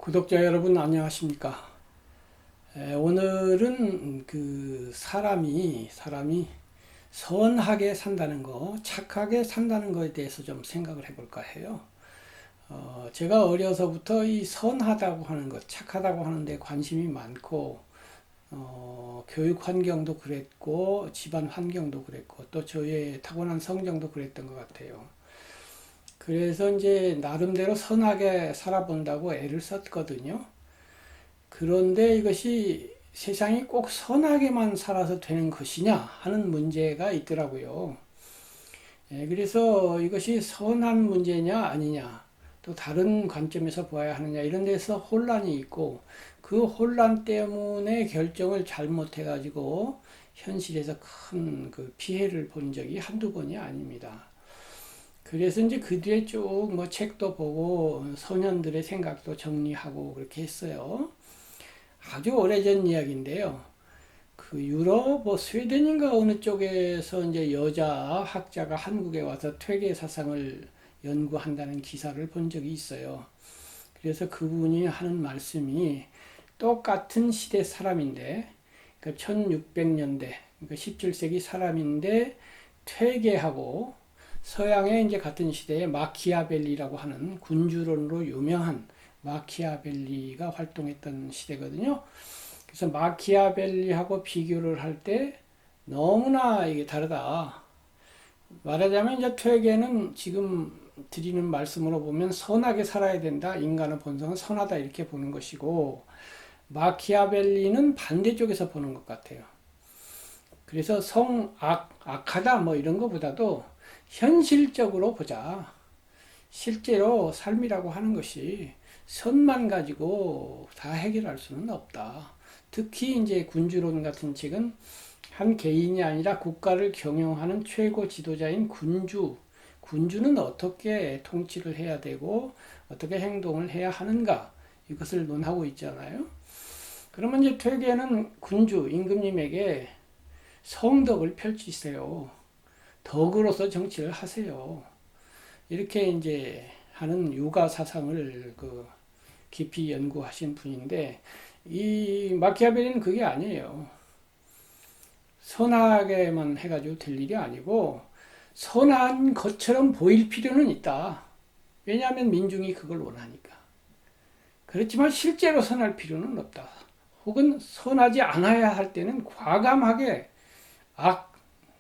구독자 여러분 안녕하십니까? 오늘은 사람이 선하게 산다는 거, 착하게 산다는 거에 대해서 좀 생각을 해볼까 해요. 제가 어려서부터 이 선하다고 하는 것, 착하다고 하는 데 관심이 많고, 교육 환경도 그랬고, 집안 환경도 그랬고, 또 저의 타고난 성정도 그랬던 것 같아요. 그래서 이제 나름대로 선하게 살아본다고 애를 썼거든요. 그런데 이것이 세상이 꼭 선하게만 살아서 되는 것이냐 하는 문제가 있더라고요. 그래서 이것이 선한 문제냐 아니냐, 또 다른 관점에서 보아야 하느냐 이런 데서 혼란이 있고, 그 혼란 때문에 결정을 잘못해가지고 현실에서 큰 그 피해를 본 적이 한두 번이 아닙니다. 그래서 이제 그 뒤에 쭉 뭐 책도 보고 소년들의 생각도 정리하고 그렇게 했어요. 아주 오래전 이야기인데요. 그 유럽 뭐 스웨덴인가 어느 쪽에서 이제 여자 학자가 한국에 와서 퇴계 사상을 연구한다는 기사를 본 적이 있어요. 그래서 그분이 하는 말씀이 똑같은 시대 사람인데, 그러니까 1600년대, 그러니까 17세기 사람인데 퇴계하고 서양의 이제 같은 시대에 마키아벨리라고 하는 군주론으로 유명한 마키아벨리가 활동했던 시대거든요. 그래서 마키아벨리하고 비교를 할 때 너무나 이게 다르다. 말하자면 이제 퇴계는 지금 드리는 말씀으로 보면 선하게 살아야 된다. 인간의 본성은 선하다 이렇게 보는 것이고, 마키아벨리는 반대쪽에서 보는 것 같아요. 그래서 악하다 뭐 이런 것보다도 현실적으로 보자. 실제로 삶이라고 하는 것이 선만 가지고 다 해결할 수는 없다. 특히 이제 군주론 같은 책은 한 개인이 아니라 국가를 경영하는 최고 지도자인 군주는 어떻게 통치를 해야 되고 어떻게 행동을 해야 하는가 이것을 논하고 있잖아요. 그러면 이제 퇴계는 군주 임금님에게 성덕을 펼치세요. 덕으로서 정치를 하세요. 이렇게 이제 하는 유가 사상을 깊이 연구하신 분인데, 이 마키아벨리는 그게 아니에요. 선하게만 해가지고 될 일이 아니고 선한 것처럼 보일 필요는 있다. 왜냐하면 민중이 그걸 원하니까. 그렇지만 실제로 선할 필요는 없다. 혹은 선하지 않아야 할 때는 과감하게 악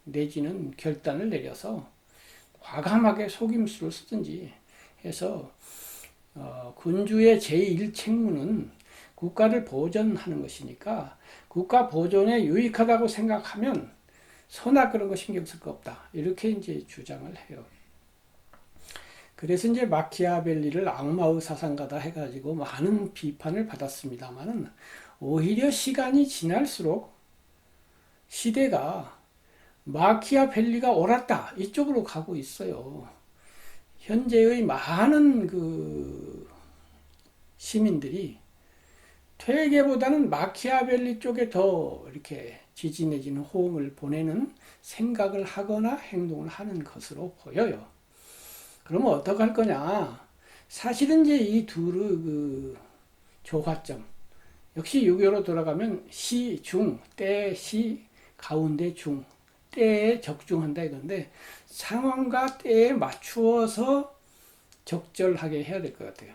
내지는 결단을 내려서 과감하게 속임수를 쓰든지 해서 군주의 제1책무는 국가를 보존하는 것이니까 국가 보존에 유익하다고 생각하면 소나 그런 거 신경 쓸 거 없다. 이렇게 이제 주장을 해요. 그래서 이제 마키아벨리를 악마의 사상가다 해가지고 많은 비판을 받았습니다만은 오히려 시간이 지날수록 시대가 마키아벨리가 옳았다 이쪽으로 가고 있어요. 현재의 많은 시민들이 퇴계보다는 마키아벨리 쪽에 더 이렇게 지지 내지는 호응을 보내는 생각을 하거나 행동을 하는 것으로 보여요. 그러면 어떻게 할 거냐? 사실은 이제 이 둘의 조화점, 역시 유교로 돌아가면 시, 중, 때, 시, 가운데, 중, 때에 적중한다 이건데, 상황과 때에 맞추어서 적절하게 해야 될 것 같아요.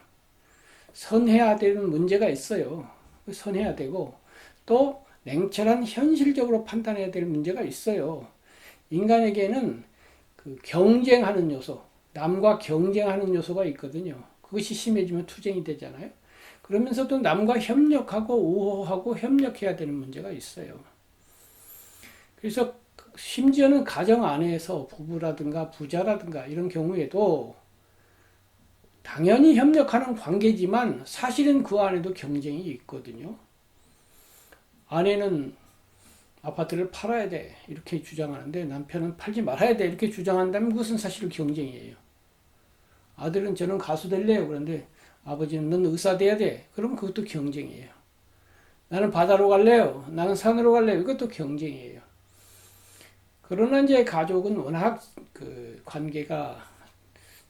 선해야 되는 문제가 있어요. 선해야 되고, 또 냉철한 현실적으로 판단해야 될 문제가 있어요. 인간에게는 경쟁하는 요소, 남과 경쟁하는 요소가 있거든요. 그것이 심해지면 투쟁이 되잖아요. 그러면서 또 남과 협력하고 우호하고 협력해야 되는 문제가 있어요. 그래서 심지어는 가정 안에서 부부라든가 부자라든가 이런 경우에도 당연히 협력하는 관계지만 사실은 그 안에도 경쟁이 있거든요. 아내는 아파트를 팔아야 돼 이렇게 주장하는데 남편은 팔지 말아야 돼 이렇게 주장한다면 그것은 사실 경쟁이에요. 아들은 저는 가수 될래요. 그런데 아버지는 넌 의사 돼야 돼. 그러면 그것도 경쟁이에요. 나는 바다로 갈래요. 나는 산으로 갈래요. 이것도 경쟁이에요. 그러나 이제 가족은 워낙 관계가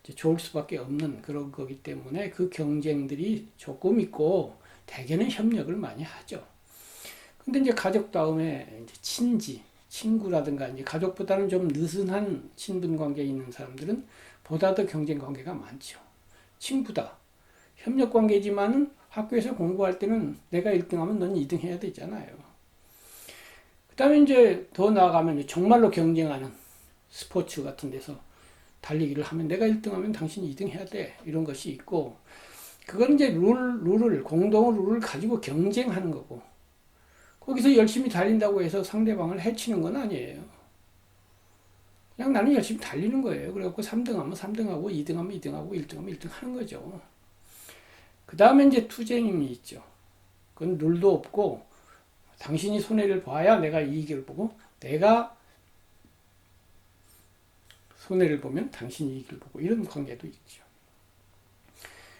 이제 좋을 수밖에 없는 그런 거기 때문에 그 경쟁들이 조금 있고 대개는 협력을 많이 하죠. 근데 이제 가족 다음에 이제 친지, 친구라든가 이제 가족보다는 좀 느슨한 친분 관계에 있는 사람들은 보다 더 경쟁 관계가 많죠. 친구다. 협력 관계지만은 학교에서 공부할 때는 내가 1등하면 넌 2등 해야 되잖아요. 그 다음에 이제 더 나아가면 정말로 경쟁하는 스포츠 같은 데서 달리기를 하면 내가 1등하면 당신이 2등 해야 돼. 이런 것이 있고, 그건 이제 공동 룰을 가지고 경쟁하는 거고, 거기서 열심히 달린다고 해서 상대방을 해치는 건 아니에요. 그냥 나는 열심히 달리는 거예요. 그래갖고 3등하면 3등하고, 2등하면 2등하고, 1등하면 1등 하는 거죠. 그 다음에 이제 투쟁이 있죠. 그건 룰도 없고, 당신이 손해를 봐야 내가 이익을 보고, 내가 손해를 보면 당신이 이익을 보고, 이런 관계도 있죠.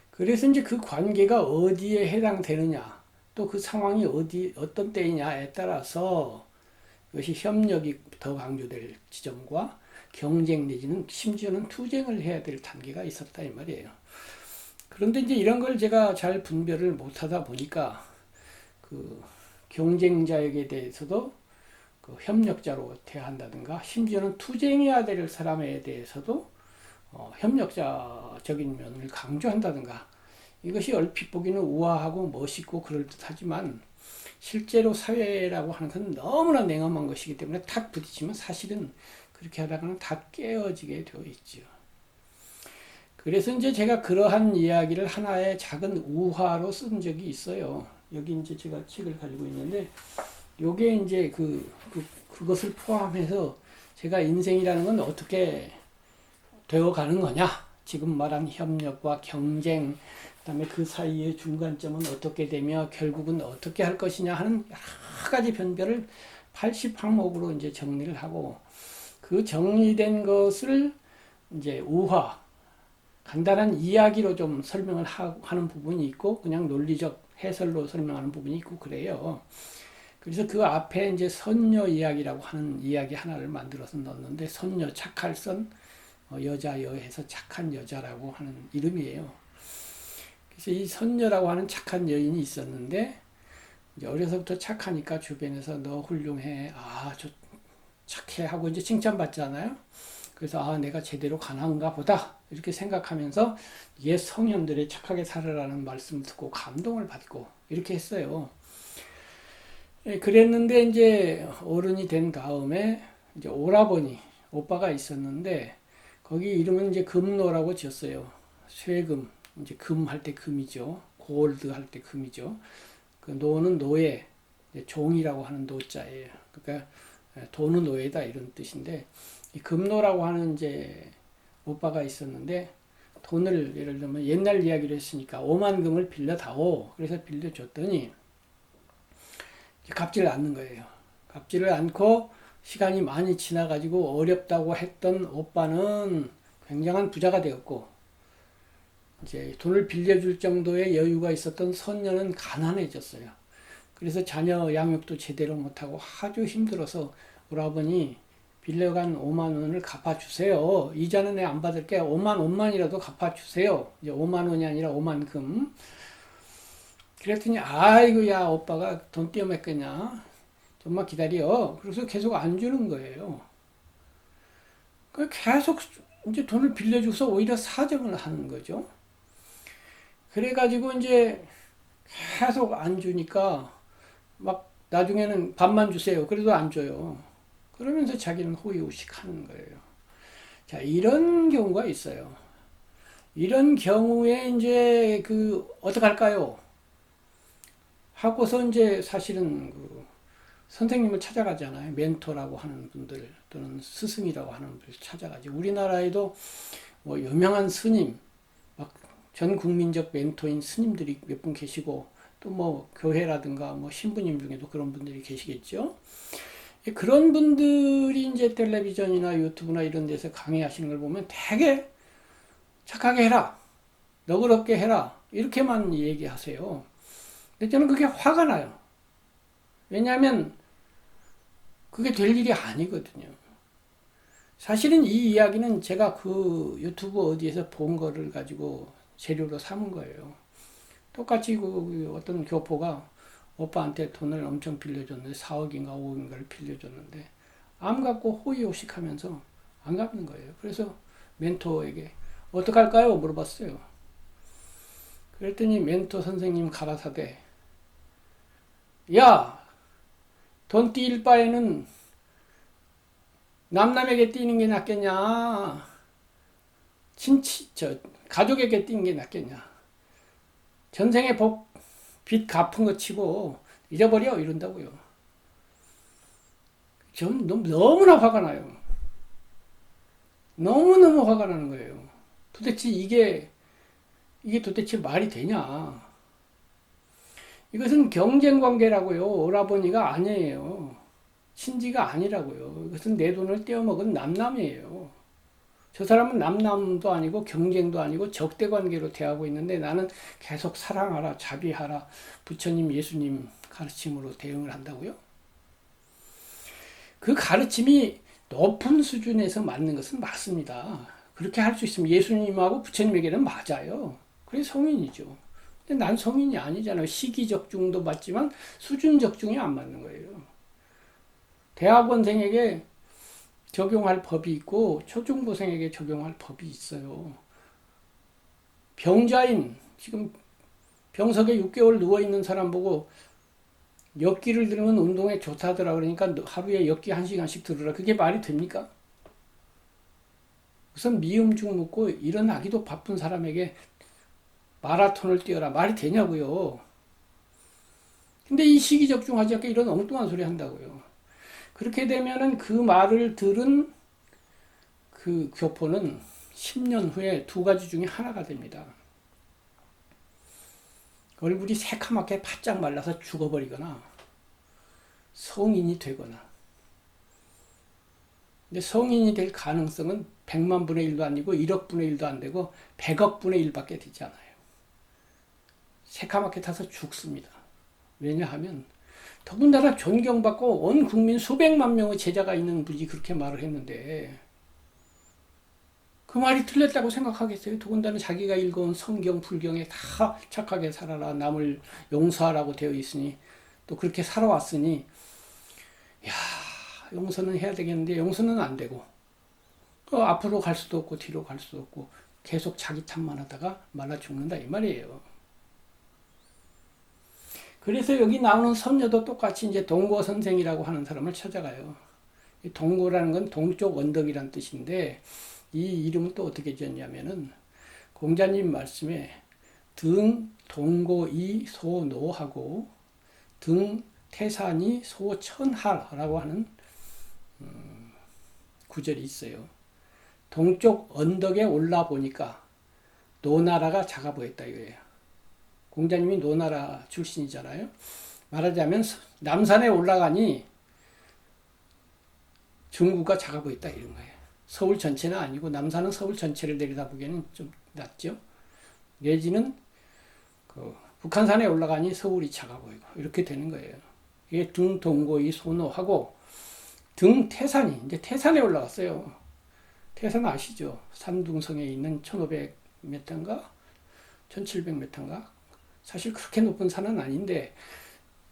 그래서 이제 그 관계가 어디에 해당되느냐, 또 그 상황이 어떤 때이냐에 따라서 이것이 협력이 더 강조될 지점과 경쟁 내지는 심지어는 투쟁을 해야 될 단계가 있었다 이 말이에요. 그런데 이제 이런 걸 제가 잘 분별을 못하다 보니까 그 경쟁자에게 대해서도 그 협력자로 대한다든가 심지어는 투쟁해야 될 사람에 대해서도 협력자적인 면을 강조한다든가 이것이 얼핏 보기는 우아하고 멋있고 그럴듯하지만 실제로 사회라고 하는 건 너무나 냉엄한 것이기 때문에 탁 부딪히면 사실은 그렇게 하다가는 다 깨어지게 되어 있죠. 그래서 이제 제가 그러한 이야기를 하나의 작은 우화로 쓴 적이 있어요. 여기 이제 제가 책을 가지고 있는데, 요게 이제 그것을 포함해서 제가 인생이라는 건 어떻게 되어 가는 거냐. 지금 말한 협력과 경쟁, 그 다음에 그 사이의 중간점은 어떻게 되며 결국은 어떻게 할 것이냐 하는 여러 가지 변별을 80항목으로 이제 정리를 하고, 그 정리된 것을 이제 우화, 간단한 이야기로 좀 설명을 하는 부분이 있고, 그냥 논리적 해설로 설명하는 부분이 있고 그래요. 그래서 그 앞에 이제 선녀 이야기라고 하는 이야기 하나를 만들어서 넣었는데, 선녀, 착할 선, 여자여 해서 착한 여자라고 하는 이름이에요. 그래서 이 선녀라고 하는 착한 여인이 있었는데, 이제 어려서부터 착하니까 주변에서 너 훌륭해, 저 착해 하고 이제 칭찬받잖아요. 그래서 내가 제대로 가난한가 보다 이렇게 생각하면서 옛 성현들의 착하게 살아라는 말씀을 듣고 감동을 받고 이렇게 했어요. 그랬는데 이제 어른이 된 다음에 이제 오라버니 오빠가 있었는데, 거기 이름은 이제 금노라고 지었어요. 쇠금, 이제 금 할 때 금이죠. 골드 할 때 금이죠. 그 노는 노예, 종이라고 하는 노자예요. 그러니까 도는 노예다 이런 뜻인데, 이 금노라고 하는 이제 오빠가 있었는데, 돈을 예를 들면 옛날 이야기를 했으니까 5만 금을 빌려다오. 그래서 빌려줬더니 갚지를 않는 거예요. 갚지를 않고 시간이 많이 지나가지고 어렵다고 했던 오빠는 굉장한 부자가 되었고, 이제 돈을 빌려줄 정도의 여유가 있었던 선녀는 가난해졌어요. 그래서 자녀 양육도 제대로 못하고 아주 힘들어서 오라버니 빌려간 5만 원을 갚아주세요. 이자는 내가 안 받을게. 5만이라도 갚아주세요. 이제 5만 원이 아니라 5만 금. 그랬더니 아이고 야 오빠가 돈 띄어맥겠냐. 좀만 기다려. 그래서 계속 안 주는 거예요. 계속 이제 돈을 빌려줘서 오히려 사정을 하는 거죠. 그래가지고 이제 계속 안 주니까 막 나중에는 반만 주세요. 그래도 안 줘요. 그러면서 자기는 호의호식 하는 거예요. 자, 이런 경우가 있어요. 이런 경우에 이제 어떡할까요? 하고서 이제 사실은 선생님을 찾아가잖아요. 멘토라고 하는 분들 또는 스승이라고 하는 분을 찾아가지. 우리나라에도 뭐 유명한 스님, 막 전 국민적 멘토인 스님들이 몇 분 계시고, 또 뭐 교회라든가 뭐 신부님 중에도 그런 분들이 계시겠죠. 그런 분들이 이제 텔레비전이나 유튜브나 이런 데서 강의하시는 걸 보면 되게 착하게 해라, 너그럽게 해라, 이렇게만 얘기하세요. 근데 저는 그게 화가 나요. 왜냐하면 그게 될 일이 아니거든요. 사실은 이 이야기는 제가 그 유튜브 어디에서 본 거를 가지고 재료로 삼은 거예요. 똑같이 그 어떤 교포가 오빠한테 돈을 엄청 빌려줬는데 4억인가 5억인가를 빌려줬는데 안 갚고 호의호식하면서 안 갚는 거예요. 그래서 멘토에게 어떡할까요? 물어봤어요. 그랬더니 멘토 선생님 가라사대 야, 돈 띄일 바에는 남남에게 띄는 게 낫겠냐? 가족에게 띄는 게 낫겠냐? 전생에 빚 갚은 거 치고 잊어버려 이런다고요. 전 너무나 화가 나요. 너무너무 화가 나는 거예요. 도대체 이게 도대체 말이 되냐? 이것은 경쟁 관계라고요. 오라버니가 아니에요. 친지가 아니라고요. 이것은 내 돈을 떼어먹은 남남이에요. 저 사람은 남남도 아니고 경쟁도 아니고 적대 관계로 대하고 있는데 나는 계속 사랑하라, 자비하라, 부처님, 예수님 가르침으로 대응을 한다고요? 그 가르침이 높은 수준에서 맞는 것은 맞습니다. 그렇게 할 수 있으면 예수님하고 부처님에게는 맞아요. 그게 성인이죠. 근데 난 성인이 아니잖아요. 시기적중도 맞지만 수준적중이 안 맞는 거예요. 대학원생에게 적용할 법이 있고 초중고생에게 적용할 법이 있어요. 병자인, 지금 병석에 6개월 누워있는 사람 보고 엽기를 들으면 운동에 좋다더라 그러니까 하루에 엽기 1시간씩 들으라. 그게 말이 됩니까? 우선 미음죽 먹고 일어나기도 바쁜 사람에게 마라톤을 뛰어라. 말이 되냐고요. 근데 이 시기적중하지 않게 이런 엉뚱한 소리 한다고요. 그렇게 되면은 그 말을 들은 그 교포는 10년 후에 두 가지 중에 하나가 됩니다. 얼굴이 새카맣게 바짝 말라서 죽어버리거나 성인이 되거나. 근데 성인이 될 가능성은 100만 분의 1도 아니고 1억 분의 1도 안 되고 100억 분의 1밖에 되지 않아요. 새카맣게 타서 죽습니다. 왜냐하면 더군다나 존경받고 온 국민 수백만 명의 제자가 있는 분이 그렇게 말을 했는데 그 말이 틀렸다고 생각하겠어요? 더군다나 자기가 읽어온 성경, 불경에 다 착하게 살아라, 남을 용서하라고 되어 있으니 또 그렇게 살아왔으니 야, 용서는 해야 되겠는데 용서는 안 되고 앞으로 갈 수도 없고 뒤로 갈 수도 없고 계속 자기 탓만 하다가 말라 죽는다 이 말이에요. 그래서 여기 나오는 선녀도 똑같이 이제 동고 선생이라고 하는 사람을 찾아가요. 동고라는 건 동쪽 언덕이란 뜻인데 이 이름은 또 어떻게 지었냐면은 공자님 말씀에 등 동고이 소노하고 등 태산이 소천하라고 하는 구절이 있어요. 동쪽 언덕에 올라 보니까 노나라가 작아 보였다 이거예요. 공자님이 노나라 출신이잖아요. 말하자면 남산에 올라가니 중구가 작아 보였다 이런 거예요. 서울 전체는 아니고 남산은 서울 전체를 내려다보기에는 좀 낮죠. 내지는 그 북한산에 올라가니 서울이 작아 보이고 이렇게 되는 거예요. 이게 등동고이 소노하고 등태산이 이제 태산에 올라갔어요. 태산 아시죠? 산둥성에 있는 1500 몇 단가? 1700 몇 단가? 사실 그렇게 높은 산은 아닌데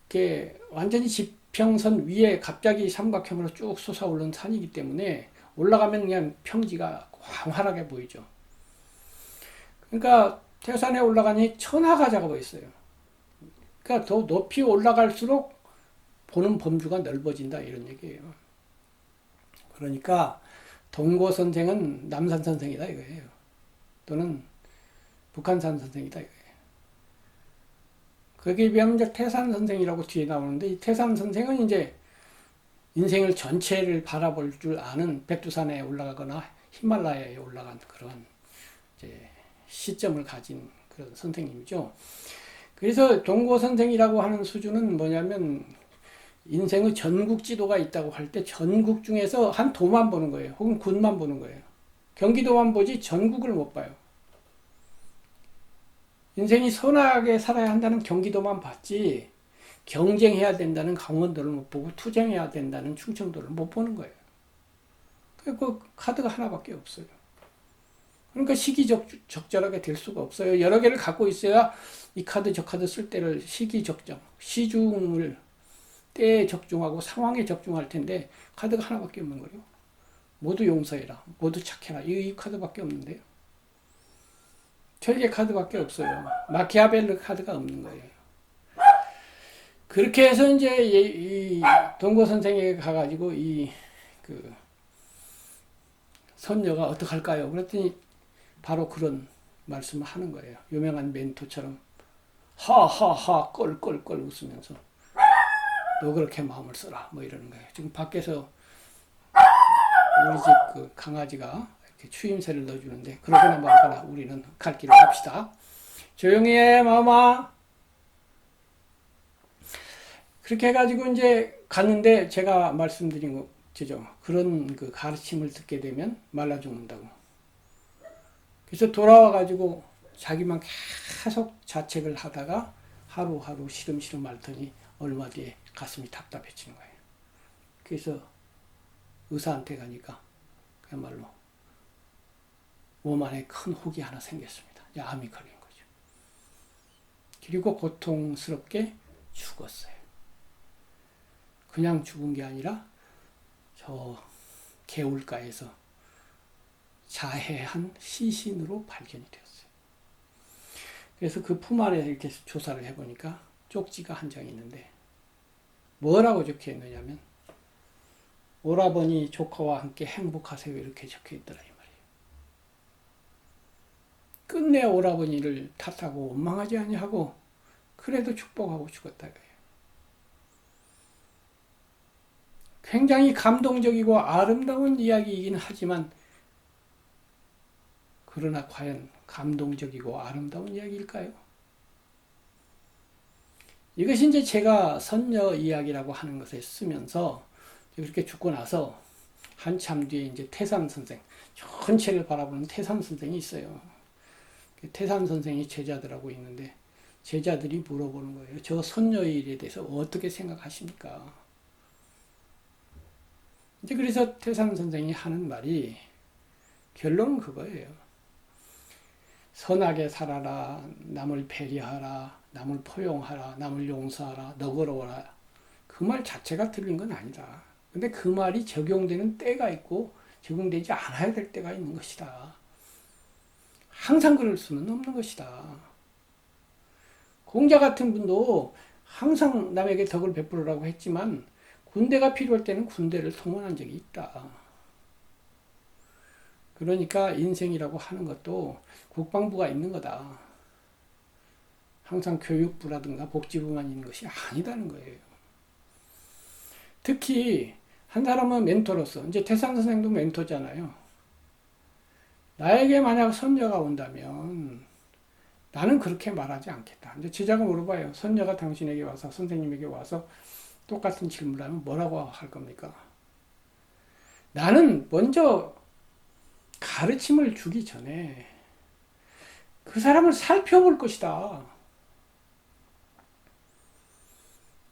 이게 완전히 지평선 위에 갑자기 삼각형으로 쭉 솟아오른 산이기 때문에 올라가면 그냥 평지가 광활하게 보이죠. 그러니까 태산에 올라가니 천하가 작아 보였어요. 그러니까 더 높이 올라갈수록 보는 범주가 넓어진다 이런 얘기예요. 그러니까 동고 선생은 남산 선생이다 이거예요. 또는 북한산 선생이다 이거예요. 거기에 비하면 이제 태산 선생이라고 뒤에 나오는데 이 태산 선생은 이제 인생을 전체를 바라볼 줄 아는 백두산에 올라가거나 히말라야에 올라간 그런 이제 시점을 가진 그런 선생님이죠. 그래서 동고 선생이라고 하는 수준은 뭐냐면 인생의 전국 지도가 있다고 할 때 전국 중에서 한 도만 보는 거예요. 혹은 군만 보는 거예요. 경기도만 보지 전국을 못 봐요. 인생이 선하게 살아야 한다는 경기도만 봤지 경쟁해야 된다는 강원도를 못 보고 투쟁해야 된다는 충청도를 못 보는 거예요. 그 카드가 하나밖에 없어요. 그러니까 시기적절하게 될 수가 없어요. 여러 개를 갖고 있어야 이 카드 저 카드 쓸 때를 시기적정, 시중을 때에 적중하고 상황에 적중할 텐데 카드가 하나밖에 없는 거예요. 모두 용서해라, 모두 착해라, 이 카드밖에 없는데요. 철개 카드밖에 없어요. 마키아벨리 카드가 없는 거예요. 그렇게 해서 이제 이 동고 선생에게 가가지고 그 선녀가 어떡할까요? 그랬더니 바로 그런 말씀을 하는 거예요. 유명한 멘토처럼 하하하 껄껄껄 웃으면서 너 그렇게 마음을 써라 뭐 이러는 거예요. 지금 밖에서 우리 집 그 강아지가 이렇게 추임새를 넣어주는데 그러거나 말거나 우리는 갈 길을 갑시다. 조용히 해 마음아. 그렇게 해가지고 이제 갔는데 제가 말씀드린 거죠. 그런 그 가르침을 듣게 되면 말라 죽는다고. 그래서 돌아와가지고 자기만 계속 자책을 하다가 하루하루 시름시름 앓더니 얼마 뒤에 가슴이 답답해지는 거예요. 그래서 의사한테 가니까 그야말로 몸 안에 큰 혹이 하나 생겼습니다. 암이 걸린 거죠. 그리고 고통스럽게 죽었어요. 그냥 죽은 게 아니라 저 개울가에서 자해한 시신으로 발견이 되었어요. 그래서 그 품 안에 이렇게 조사를 해보니까 쪽지가 한 장 있는데 뭐라고 적혀 있느냐면 오라버니 조카와 함께 행복하세요 이렇게 적혀 있더라 이 말이에요. 끝내 오라버니를 탓하고 원망하지 아니하고 그래도 축복하고 죽었다 이거예요. 굉장히 감동적이고 아름다운 이야기이긴 하지만 그러나 과연 감동적이고 아름다운 이야기일까요? 이것이 이제 제가 선녀 이야기라고 하는 것에 쓰면서 그렇게 죽고 나서 한참 뒤에 이제 태산 선생, 전체를 바라보는 태산 선생이 있어요. 태산 선생이 제자들하고 있는데 제자들이 물어보는 거예요. 저 선녀의 일에 대해서 어떻게 생각하십니까? 이제 그래서 태산 선생이 하는 말이 결론은 그거예요. 선하게 살아라, 남을 배려하라, 남을 포용하라, 남을 용서하라, 너그러워라. 그 말 자체가 틀린 건 아니다. 근데 그 말이 적용되는 때가 있고 적용되지 않아야 될 때가 있는 것이다. 항상 그럴 수는 없는 것이다. 공자 같은 분도 항상 남에게 덕을 베풀으라고 했지만 군대가 필요할 때는 군대를 통원한 적이 있다. 그러니까 인생이라고 하는 것도 국방부가 있는 거다. 항상 교육부라든가 복지부만 있는 것이 아니다는 거예요. 특히 한 사람은 멘토로서 이제 태산 선생도 멘토잖아요. 나에게 만약 선녀가 온다면 나는 그렇게 말하지 않겠다. 이제 제자가 물어봐요. 선녀가 당신에게 와서 선생님에게 와서 똑같은 질문을 하면 뭐라고 할 겁니까? 나는 먼저 가르침을 주기 전에 그 사람을 살펴볼 것이다.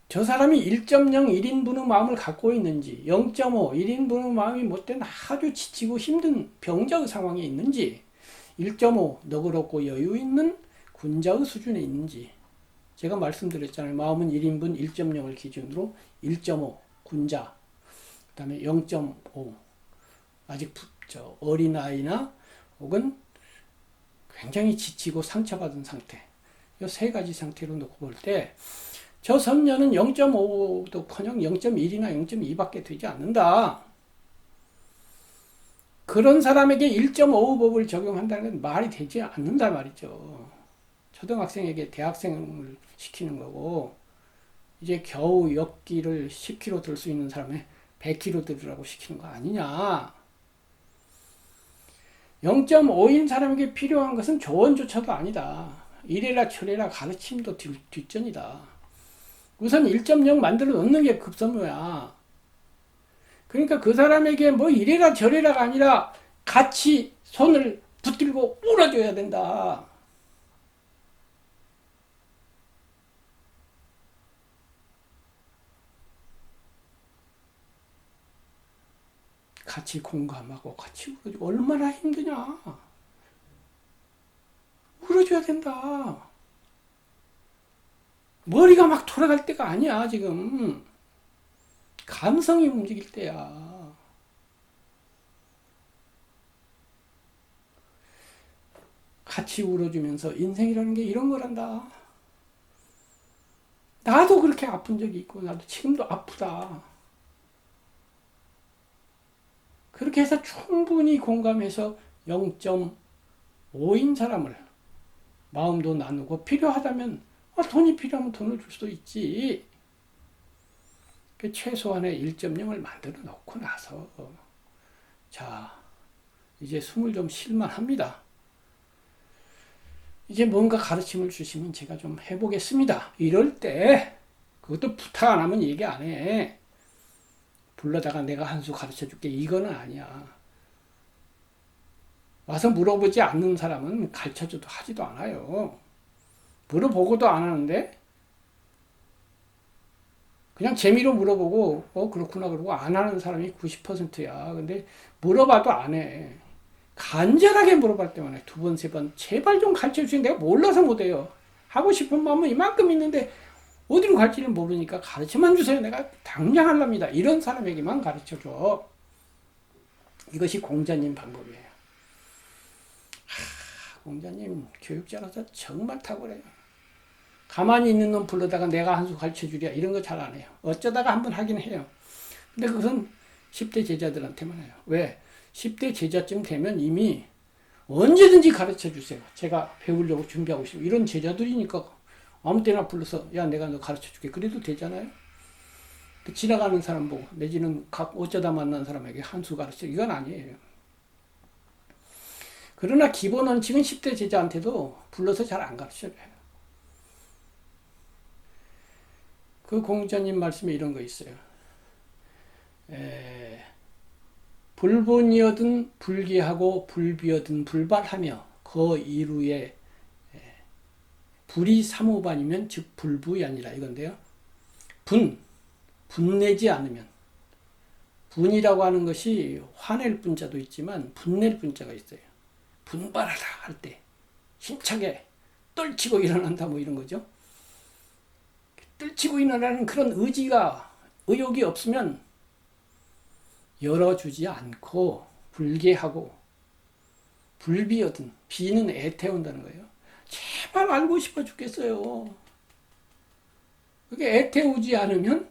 저 사람이 1.0 1인분의 마음을 갖고 있는지 0.5 1인분의 마음이 못된 아주 지치고 힘든 병자의 상황에 있는지 1.5 너그럽고 여유 있는 군자의 수준에 있는지 제가 말씀드렸잖아요. 마음은 1인분 1.0을 기준으로 1.5 군자 그 다음에 0.5 아직 어린아이나 혹은 굉장히 지치고 상처받은 상태 이 세 가지 상태로 놓고 볼 때 저 선녀는 0.5도 커녕 0.1이나 0.2밖에 되지 않는다. 그런 사람에게 1.5 법을 적용한다는 건 말이 되지 않는다 말이죠. 초등학생에게 대학생을 시키는 거고 이제 겨우 역기를 10kg 들 수 있는 사람에 100kg 들으라고 시키는 거 아니냐. 0.5인 사람에게 필요한 것은 조언조차도 아니다. 이래라 저래라 가르침도 뒷전이다. 우선 1.0 만들어 놓는 게 급선무야. 그러니까 그 사람에게 뭐 이래라 저래라가 아니라 같이 손을 붙들고 울어줘야 된다. 같이 공감하고 같이 울어주고 얼마나 힘드냐. 울어줘야 된다. 머리가 막 돌아갈 때가 아니야 지금. 감성이 움직일 때야. 같이 울어주면서 인생이라는 게 이런 거란다. 나도 그렇게 아픈 적이 있고 나도 지금도 아프다. 그렇게 해서 충분히 공감해서 0.5인 사람을 마음도 나누고 필요하다면 돈이 필요하면 돈을 줄 수도 있지. 최소한의 1.0을 만들어 놓고 나서 자 이제 숨을 좀 쉴만 합니다. 이제 뭔가 가르침을 주시면 제가 좀 해보겠습니다. 이럴 때 그것도 부탁 안 하면 얘기 안 해. 불러다가 내가 한 수 가르쳐 줄게 이거는 아니야. 와서 물어보지 않는 사람은 가르쳐줘도 하지도 않아요. 물어보고도 안 하는데 그냥 재미로 물어보고 그렇구나 그러고 안 하는 사람이 90%야. 근데 물어봐도 안 해. 간절하게 물어볼 때만 해. 두 번, 세 번. 제발 좀 가르쳐 주세요. 내가 몰라서 못해요. 하고 싶은 마음은 이만큼 있는데 어디로 갈지를 모르니까 가르쳐만 주세요. 내가 당장 하랍니다. 이런 사람에게만 가르쳐 줘. 이것이 공자님 방법이에요. 공자님 교육자라서 정말 탁월해요. 가만히 있는 놈 불러다가 내가 한 수 가르쳐 주랴 이런 거 잘 안 해요. 어쩌다가 한번 하긴 해요. 근데 그것은 10대 제자들한테만 해요. 왜? 10대 제자쯤 되면 이미 언제든지 가르쳐 주세요. 제가 배우려고 준비하고 있어요. 이런 제자들이니까 아무 때나 불러서 야 내가 너 가르쳐 줄게. 그래도 되잖아요. 지나가는 사람 보고 내지는 어쩌다 만난 사람에게 한 수 가르쳐 이건 아니에요. 그러나 기본 원칙은 10대 제자한테도 불러서 잘 안 가르쳐줘요. 그 공자님 말씀에 이런 거 있어요. 불본이어든 불기하고 불비어든 불발하며 그 이루에 불이 삼오반이면 즉 불부이 아니라 이건데요. 분내지 않으면 분이라고 하는 것이 화낼 분자도 있지만 분낼 분자가 있어요. 분발하다 할 때 힘차게 떨치고 일어난다 뭐 이런 거죠. 떨치고 일어나는 그런 의욕이 없으면 열어주지 않고 불개하고 불비어든 비는 애태운다는 거예요. 제발 알고 싶어 죽겠어요. 그게 애태우지 않으면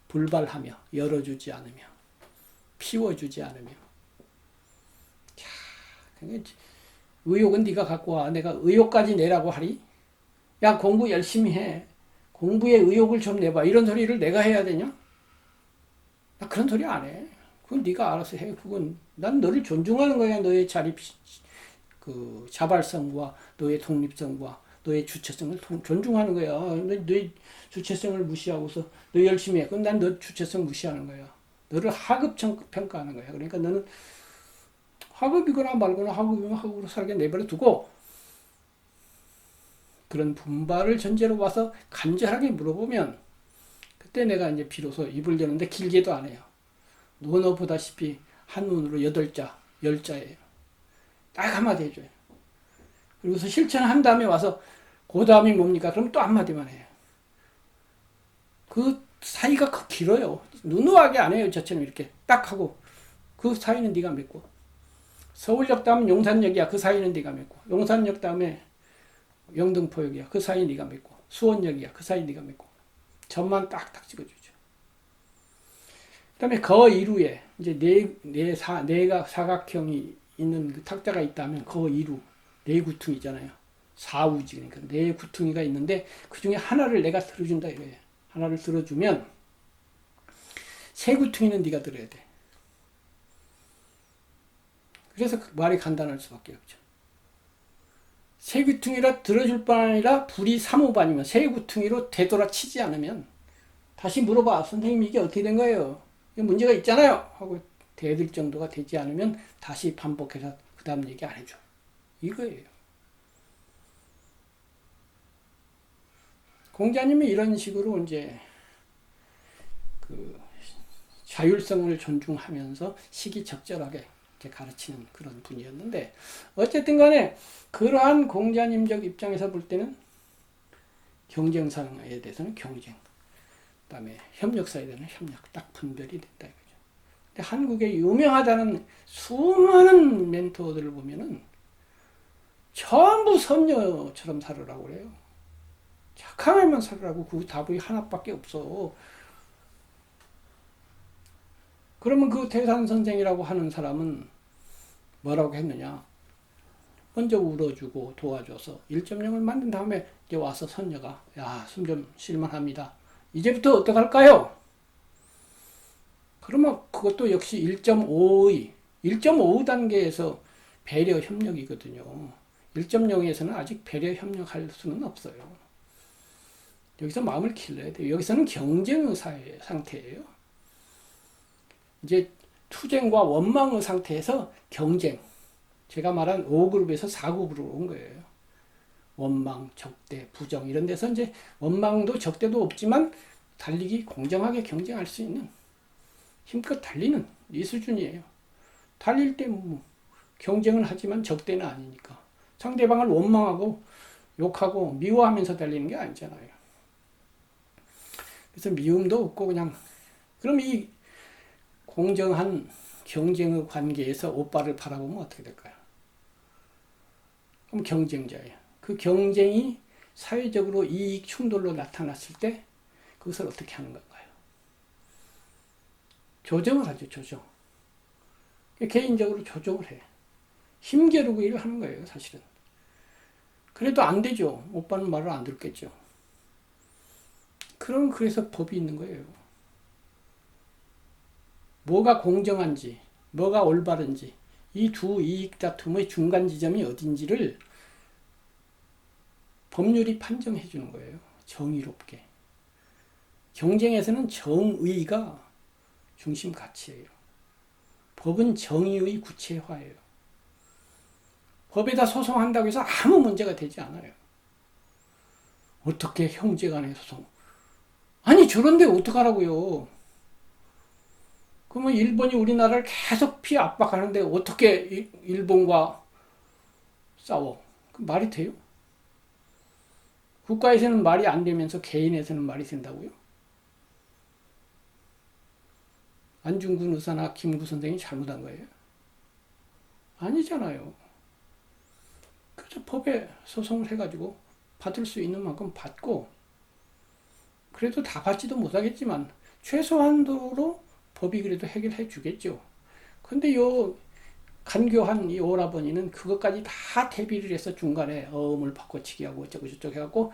불발하며 열어주지 않으며 피워주지 않으며 자, 의욕은 네가 갖고 와. 내가 의욕까지 내라고 하리? 야 공부 열심히 해. 공부에 의욕을 좀 내봐. 이런 소리를 내가 해야 되냐? 나 그런 소리 안 해. 그건 네가 알아서 해. 그건 난 너를 존중하는 거야. 너의 자발성과 너의 독립성과 너의 주체성을 존중하는 거야. 너의 주체성을 무시하고서 너 열심히 해. 그럼 난 너 주체성 무시하는 거야. 너를 하급 평가하는 거야. 그러니까 너는 하급이거나 말거나 하급이면 하급으로 살게 내버려 두고 그런 분발을 전제로 와서 간절하게 물어보면 그때 내가 이제 비로소 입을 여는데 길게도 안 해요. 누구나 보다시피 한눈으로 8자, 10자예요. 딱 한마디 해줘요. 그리고서 실천한 다음에 와서 그 다음이 뭡니까? 그럼 또 한마디만 해요. 그 사이가 길어요. 누누하게 안 해요. 저처럼 이렇게 딱 하고 그 사이는 네가 맺고 서울역 다음 용산역이야. 그 사이는 네가 맺고 용산역 다음에 영등포역이야. 그 사이 네가 맺고 수원역이야. 그 사이 네가 맺고 점만 딱딱 찍어주죠. 그 다음에 거 이루에 이제 네가 사각형이 있는 그 탁자가 있다면 거 이루 네 구퉁이잖아요. 사우지 그러니까 네 구퉁이가 있는데 그 중에 하나를 내가 들어준다 이거예요. 하나를 들어주면 세 구퉁이는 네가 들어야 돼. 그래서 그 말이 간단할 수밖에 없죠. 세 구퉁이라 들어줄 뿐 아니라 불이 3호반이면 세 구퉁이로 되돌아치지 않으면 다시 물어봐. 선생님 이게 어떻게 된 거예요? 이게 문제가 있잖아요. 하고 대들 정도가 되지 않으면 다시 반복해서 그 다음 얘기 안 해줘. 이거예요. 공자님이 이런 식으로 이제 자율성을 존중하면서 시기적절하게 이렇게 가르치는 그런 분이었는데, 어쨌든 간에 그러한 공자님적 입장에서 볼 때는 경쟁사에 대해서는 경쟁, 그다음에 협력사에 대해서는 협력, 딱 분별이 된다 이거죠. 근데 한국에 유명하다는 수많은 멘토들을 보면은 전부 선녀처럼 살으라고 그래요. 착하게만 살으라고. 그 답이 하나밖에 없어. 그러면 그 태산 선생이라고 하는 사람은 뭐라고 했느냐? 먼저 울어주고 도와줘서 1.0을 만든 다음에 이제 와서 선녀가 야, 숨 좀 쉴만합니다. 이제부터 어떡할까요? 그러면 그것도 역시 1.5 단계에서 배려 협력이거든요. 1.0에서는 아직 배려 협력할 수는 없어요. 여기서 마음을 길러야 돼요. 여기서는 경쟁의 상태예요. 이제 투쟁과 원망의 상태에서 경쟁. 제가 말한 5그룹에서 4그룹으로 온 거예요. 원망, 적대, 부정 이런 데서 이제 원망도 적대도 없지만 달리기 공정하게 경쟁할 수 있는 힘껏 달리는 이 수준이에요. 달릴 때 뭐 경쟁은 하지만 적대는 아니니까 상대방을 원망하고 욕하고 미워하면서 달리는 게 아니잖아요. 그래서 미움도 없고 그냥 그럼 이 공정한 경쟁의 관계에서 오빠를 바라보면 어떻게 될까요? 그럼 경쟁자예요. 그 경쟁이 사회적으로 이익 충돌로 나타났을 때 그것을 어떻게 하는 건가요? 조정을 하죠. 조정. 개인적으로 조정을 해. 힘겨루고 일을 하는 거예요. 사실은. 그래도 안 되죠. 오빠는 말을 안 듣겠죠. 그래서 법이 있는 거예요. 뭐가 공정한지, 뭐가 올바른지, 이 두 이익 다툼의 중간 지점이 어딘지를 법률이 판정해 주는 거예요. 정의롭게. 경쟁에서는 정의가 중심 가치예요. 법은 정의의 구체화예요. 법에다 소송한다고 해서 아무 문제가 되지 않아요. 어떻게 형제간의 소송? 아니 저런데 어떡하라고요? 그러면 일본이 우리나라를 계속 피해 압박하는데 어떻게 일본과 싸워? 그 말이 돼요? 국가에서는 말이 안 되면서 개인에서는 말이 된다고요? 안중근 의사나 김구 선생이 잘못한 거예요? 아니잖아요. 그래서 법에 소송을 해가지고 받을 수 있는 만큼 받고, 그래도 다 받지도 못하겠지만 최소한도로 법이 그래도 해결해 주겠죠. 근데 요 간교한 이 오라버니는 그것까지 다 대비를 해서 중간에 어음을 바꿔치기 하고 어쩌고 저쩌고 해갖고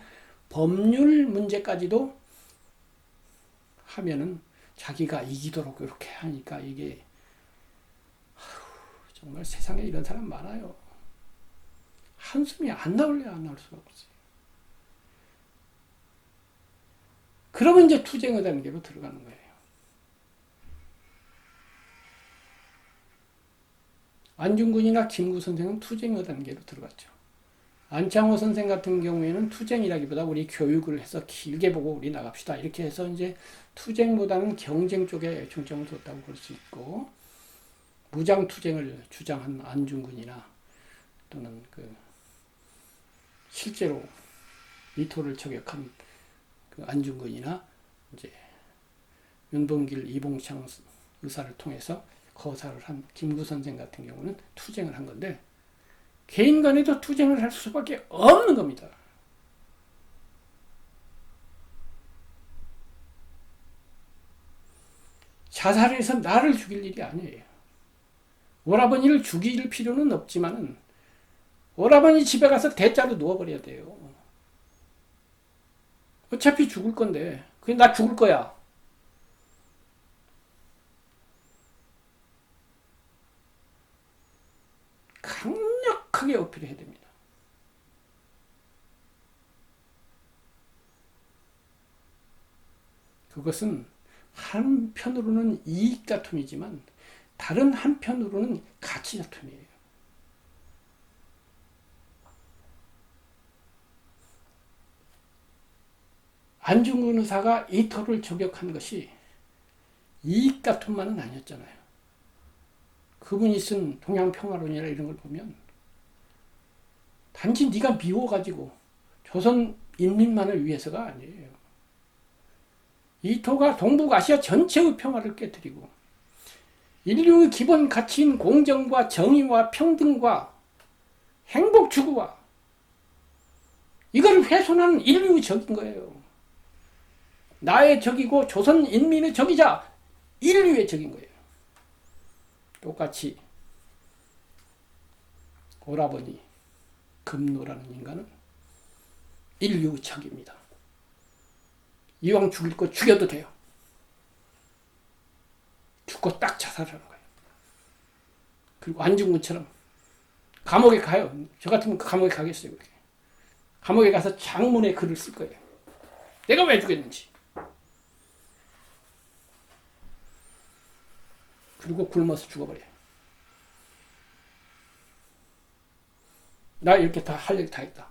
법률 문제까지도 하면은 자기가 이기도록 이렇게 하니까 이게 정말 세상에 이런 사람 많아요. 한숨이 안 나올래 안 나올 수가 없어요. 그러면 이제 투쟁의 단계로 들어가는 거예요. 안중근이나 김구 선생은 투쟁의 단계로 들어갔죠. 안창호 선생 같은 경우에는 투쟁이라기보다 우리 교육을 해서 길게 보고 우리 나갑시다. 이렇게 해서 이제 투쟁보다는 경쟁 쪽에 중점을 뒀다고 볼 수 있고, 무장 투쟁을 주장한 안중근이나 또는 그 실제로 이토를 저격한 그 안중근이나 이제 윤봉길, 이봉창 의사를 통해서 거사를 한 김구 선생 같은 경우는 투쟁을 한 건데, 개인 간에도 투쟁을 할 수밖에 없는 겁니다. 자살해서 나를 죽일 일이 아니에요. 오라버니를 죽일 필요는 없지만은 오라버니 집에 가서 대자로 누워버려야 돼요. 어차피 죽을 건데, 그게 나 죽을 거야. 강력하게 어필해야 됩니다. 그것은 한편으로는 이익 다툼이지만 다른 한편으로는 가치 다툼이에요. 안중근 의사가 이토를 저격한 것이 이익 다툼만은 아니었잖아요. 그분이 쓴 동양평화론이나 이런 걸 보면 단지 네가 미워가지고 조선 인민만을 위해서가 아니에요. 이토가 동북아시아 전체의 평화를 깨뜨리고 인류의 기본 가치인 공정과 정의와 평등과 행복 추구와 이걸 훼손하는 인류의 적인 거예요. 나의 적이고 조선 인민의 적이자 인류의 적인 거예요. 똑같이 오라버니 금노라는 인간은 인류의 적입니다. 이왕 죽일 거 죽여도 돼요. 죽고 딱 자살하는 거예요. 그리고 안중근처럼 감옥에 가요. 저 같으면 감옥에 가겠어요. 그렇게. 감옥에 가서 장문의 글을 쓸 거예요. 내가 왜 죽였는지. 그리고 굶어서 죽어버려요. 나 이렇게 다 할 일 다 했다.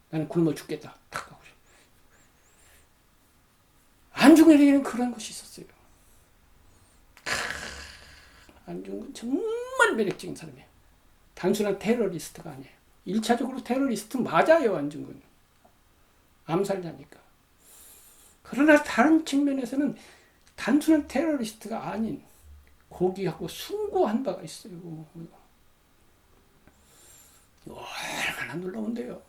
나는 굶어 죽겠다. 탁 하고. 안중근에게는 그런 것이 있었어요. 안중근 정말 매력적인 사람이에요. 단순한 테러리스트가 아니에요. 1차적으로 테러리스트 맞아요. 안중근. 암살자니까. 그러나 다른 측면에서는 단순한 테러리스트가 아닌 고귀하고 숭고한 바가 있어요. 얼마나 놀라운데요.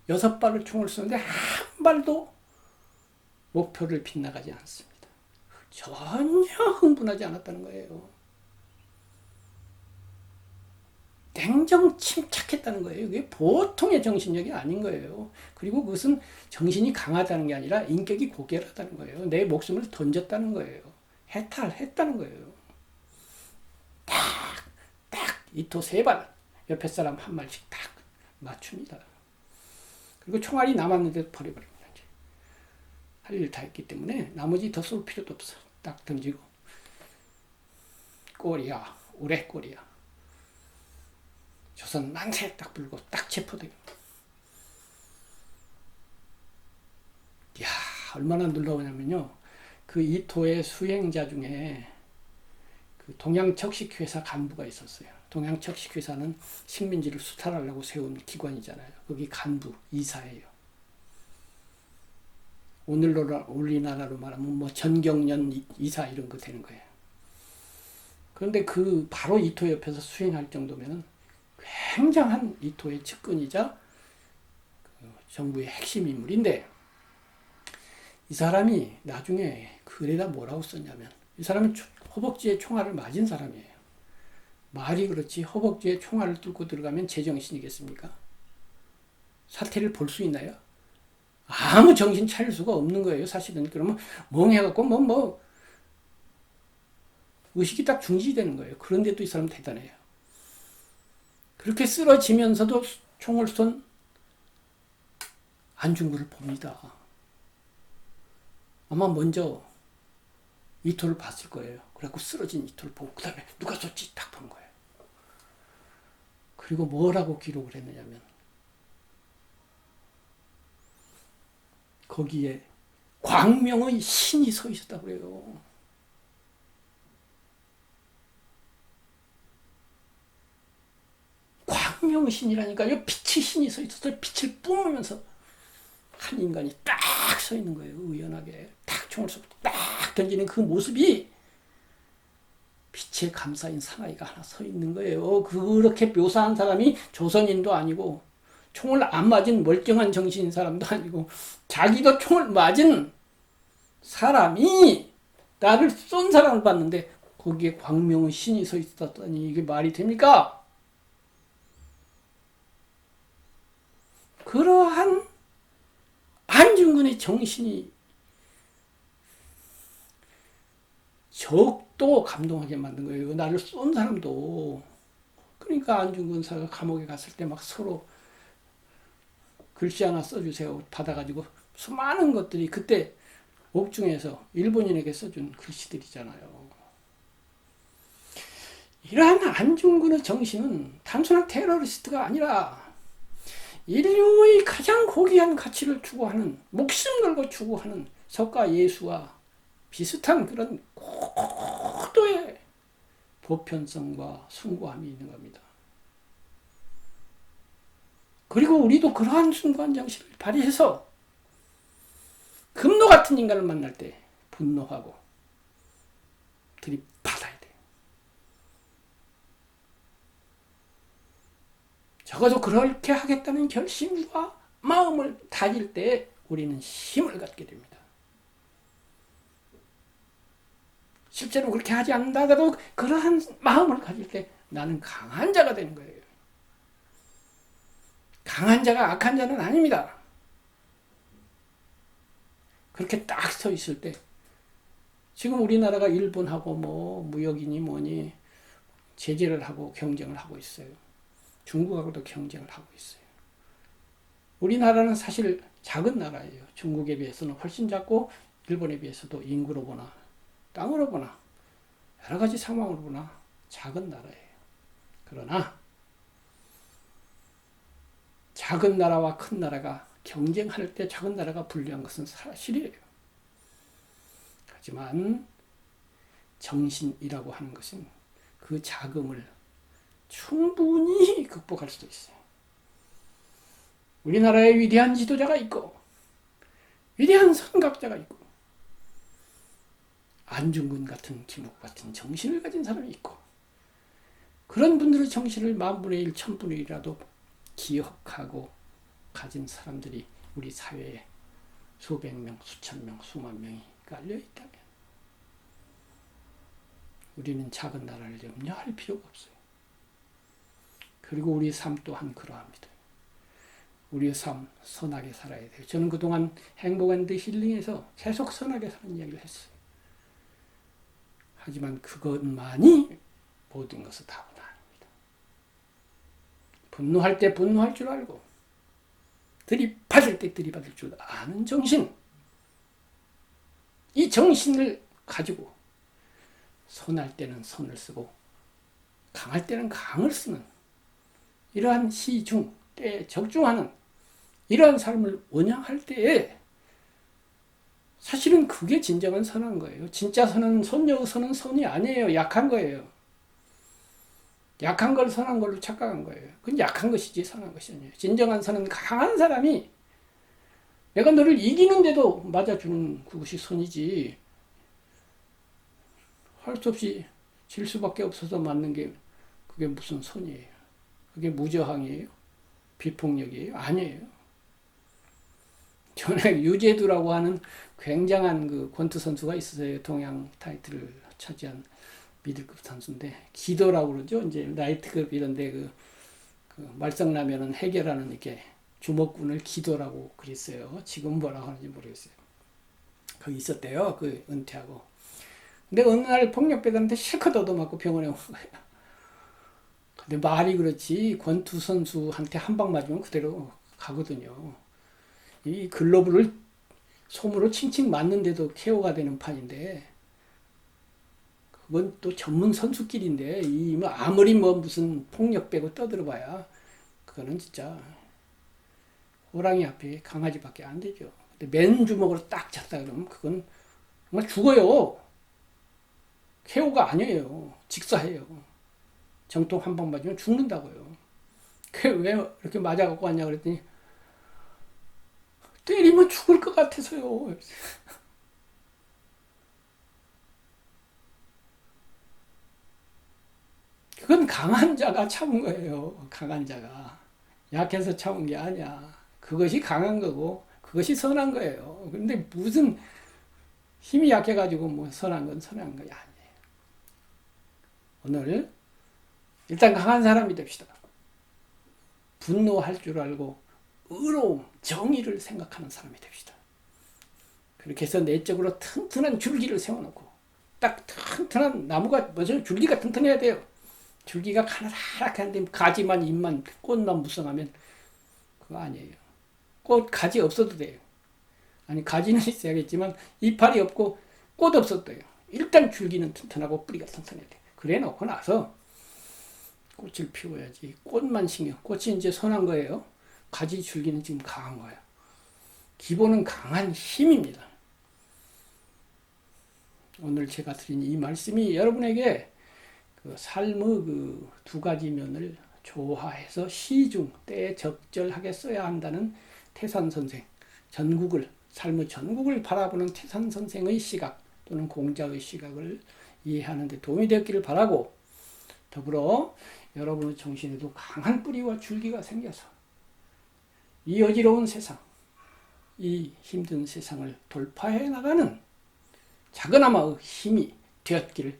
6발을 총을 쏘는데 한 발도 목표를 빗나가지 않습니다. 전혀 흥분하지 않았다는 거예요. 냉정 침착했다는 거예요. 이게 보통의 정신력이 아닌 거예요. 그리고 그것은 정신이 강하다는 게 아니라 인격이 고결하다는 거예요. 내 목숨을 던졌다는 거예요. 해탈했다는 거예요. 딱 이토 3발 옆에 사람 한 발씩 딱 맞춥니다. 그리고 총알이 남았는데 버려버립니다. 할 일 다 했기 때문에 나머지 더 쏠 필요도 없어. 딱 던지고 꼬리야 우레 꼬리야 조선 만세 딱 불고 딱 체포되고. 이야 얼마나 놀라우냐면요. 그 이토의 수행자 중에 그 동양척식회사 간부가 있었어요. 동양척식회사는 식민지를 수탈하려고 세운 기관이잖아요. 거기 간부 이사예요. 우리나라로 말하면 뭐 전경련 이사 이런 거 되는 거예요. 그런데 그 바로 이토 옆에서 수행할 정도면은 굉장한 이토의 측근이자 그 정부의 핵심 인물인데 이 사람이 나중에 글에다 뭐라고 썼냐면 이 사람은 허벅지에 총알을 맞은 사람이에요. 말이 그렇지 허벅지에 총알을 뚫고 들어가면 제정신이겠습니까? 사태를 볼 수 있나요? 아무 정신 차릴 수가 없는 거예요, 사실은. 그러면 멍해갖고 의식이 딱 중지되는 거예요. 그런데도 이 사람 대단해요. 그렇게 쓰러지면서도 총을 쏜 안중근을 봅니다. 아마 먼저 이토를 봤을 거예요. 그래갖고 쓰러진 이토를 보고 그 다음에 누가 쏜지 딱 본 거예요. 그리고 뭐라고 기록을 했느냐면 거기에 광명의 신이 서 있었다고 그래요. 광명의 신이라니까요. 빛의 신이 서 있었어요. 빛을 뿜으면서 한 인간이 딱 서 있는 거예요. 의연하게 딱 총을 쏘고 딱 던지는 그 모습이 빛의 감사인 사나이가 하나 서 있는 거예요. 그렇게 묘사한 사람이 조선인도 아니고 총을 안 맞은 멀쩡한 정신인 사람도 아니고 자기도 총을 맞은 사람이 나를 쏜 사람을 봤는데 거기에 광명의 신이 서 있었다니 이게 말이 됩니까? 그러한 안중근의 정신이 적도 감동하게 만든 거예요. 나를 쏜 사람도. 그러니까 안중근사가 감옥에 갔을 때 막 서로 글씨 하나 써주세요 받아가지고 수많은 것들이 그때 옥중에서 일본인에게 써준 글씨들이잖아요. 이러한 안중근의 정신은 단순한 테러리스트가 아니라 인류의 가장 고귀한 가치를 추구하는 목숨 걸고 추구하는 석가 예수와 비슷한 그런 고도의 보편성과 숭고함이 있는 겁니다. 그리고 우리도 그러한 숭고한 정신을 발휘해서 금노 같은 인간을 만날 때 분노하고 들이받아야 돼요. 적어도 그렇게 하겠다는 결심과 마음을 다질 때 우리는 힘을 갖게 됩니다. 실제로 그렇게 하지 않다가도 그러한 마음을 가질 때 나는 강한 자가 되는 거예요. 강한 자가 악한 자는 아닙니다. 그렇게 딱 서 있을 때 지금 우리나라가 일본하고 뭐 무역이니 뭐니 제재를 하고 경쟁을 하고 있어요. 중국하고도 경쟁을 하고 있어요. 우리나라는 사실 작은 나라예요. 중국에 비해서는 훨씬 작고 일본에 비해서도 인구로 보나 땅으로 보나 여러 가지 상황으로 보나 작은 나라예요. 그러나 작은 나라와 큰 나라가 경쟁할 때 작은 나라가 불리한 것은 사실이에요. 하지만 정신이라고 하는 것은 그 자금을 충분히 극복할 수도 있어요. 우리나라에 위대한 지도자가 있고 위대한 선각자가 있고 안중근 같은 김욱 같은 정신을 가진 사람이 있고 그런 분들의 정신을 만분의 일, 천분의 일이라도 기억하고 가진 사람들이 우리 사회에 수백 명, 수천 명, 수만 명이 깔려 있다면 우리는 작은 나라를 염려할 필요가 없어요. 그리고 우리 삶 또한 그러합니다. 우리의 삶 선하게 살아야 돼요. 저는 그동안 행복앤드 힐링에서 계속 선하게 사는 이야기를 했어요. 하지만 그것만이 모든 것을 다는 아닙니다. 분노할 때 분노할 줄 알고 들이받을 때 들이받을 줄 아는 정신, 이 정신을 가지고 선할 때는 선을 쓰고 강할 때는 강을 쓰는 이러한 시중 때에 적중하는 이러한 삶을 원양할 때에 사실은 그게 진정한 선한 거예요. 진짜 선은 선녀의 선은 선이 아니에요. 약한 거예요. 약한 걸 선한 걸로 착각한 거예요. 그건 약한 것이지 선한 것이 아니에요. 진정한 선은 강한 사람이 내가 너를 이기는데도 맞아주는 그것이 선이지 할 수 없이 질 수밖에 없어서 맞는 게 그게 무슨 선이에요. 그게 무저항이에요. 비폭력이에요. 아니에요. 전에 유재두라고 하는 굉장한 그 권투 선수가 있었어요. 동양 타이틀을 차지한 미들급 선수인데 기도라고 그러죠. 이제 라이트급 이런데 그 말썽나면은 해결하는 이렇게 주먹군을 기도라고 그랬어요. 지금 뭐라고 하는지 모르겠어요. 거기 있었대요. 그 은퇴하고. 근데 어느 날 폭력배들한테 실컷 얻어맞고 병원에 온 거예요. 근데 말이 그렇지 권투 선수한테 한 방 맞으면 그대로 가거든요. 이 글러브를 솜으로 칭칭 맞는데도 KO가 되는 판인데 그건 또 전문 선수끼리인데 이 뭐 아무리 뭐 무슨 폭력 빼고 떠들어봐야 그거는 진짜 호랑이 앞에 강아지밖에 안 되죠. 근데 맨 주먹으로 딱 쳤다 그러면 그건 정말 죽어요. KO가 아니에요. 직사해요. 정통 한 방 맞으면 죽는다고요. 그게 왜 이렇게 맞아갖고 왔냐 그랬더니 때리면 죽을 것 같아서요. 그건 강한 자가 참은 거예요. 강한 자가. 약해서 참은 게 아니야. 그것이 강한 거고 그것이 선한 거예요. 근데 무슨 힘이 약해가지고 뭐 선한 건 선한 거 아니에요. 오늘 일단 강한 사람이 됩시다. 분노할 줄 알고 의로움, 정의를 생각하는 사람이 됩시다. 그렇게 해서 내적으로 튼튼한 줄기를 세워놓고 딱 튼튼한 나무가 뭐죠? 줄기가 튼튼해야 돼요. 줄기가 가느다랗게 가지만 잎만 꽃만 무성하면 그거 아니에요. 꽃 가지 없어도 돼요. 아니 가지는 있어야겠지만 이파리 없고 꽃 없어도 돼요. 일단 줄기는 튼튼하고 뿌리가 튼튼해야 돼요. 그래 놓고 나서 꽃을 피워야지. 꽃만 꽃이 이제 선한 거예요. 가지 줄기는 지금 강한 거예요. 기본은 강한 힘입니다. 오늘 제가 드린 이 말씀이 여러분에게 그 삶의 그 두 가지 면을 조화해서 시중 때에 적절하게 써야 한다는 태산 선생, 전국을 삶의 전국을 바라보는 태산 선생의 시각 또는 공자의 시각을 이해하는 데 도움이 되었기를 바라고, 더불어 여러분의 정신에도 강한 뿌리와 줄기가 생겨서 이 어지러운 세상, 이 힘든 세상을 돌파해 나가는 작은아마 힘이 되었기를